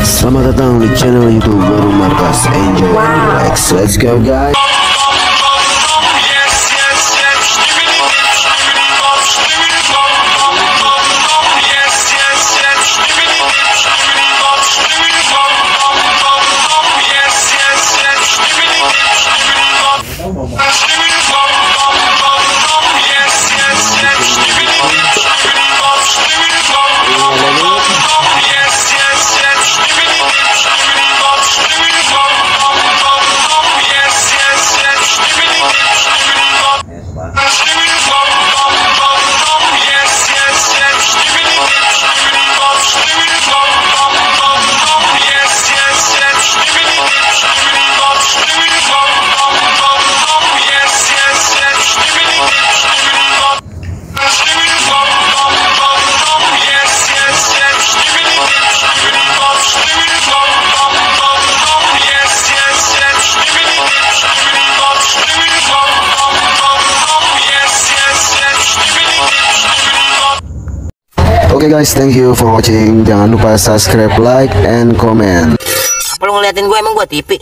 Selamat datang di channel YouTube baru Markas. Enjoy and relax. Let's go guys. Oke guys, thank you for watching. Jangan lupa subscribe, like, and comment. Apa lu ngeliatin gue, emang gue TV?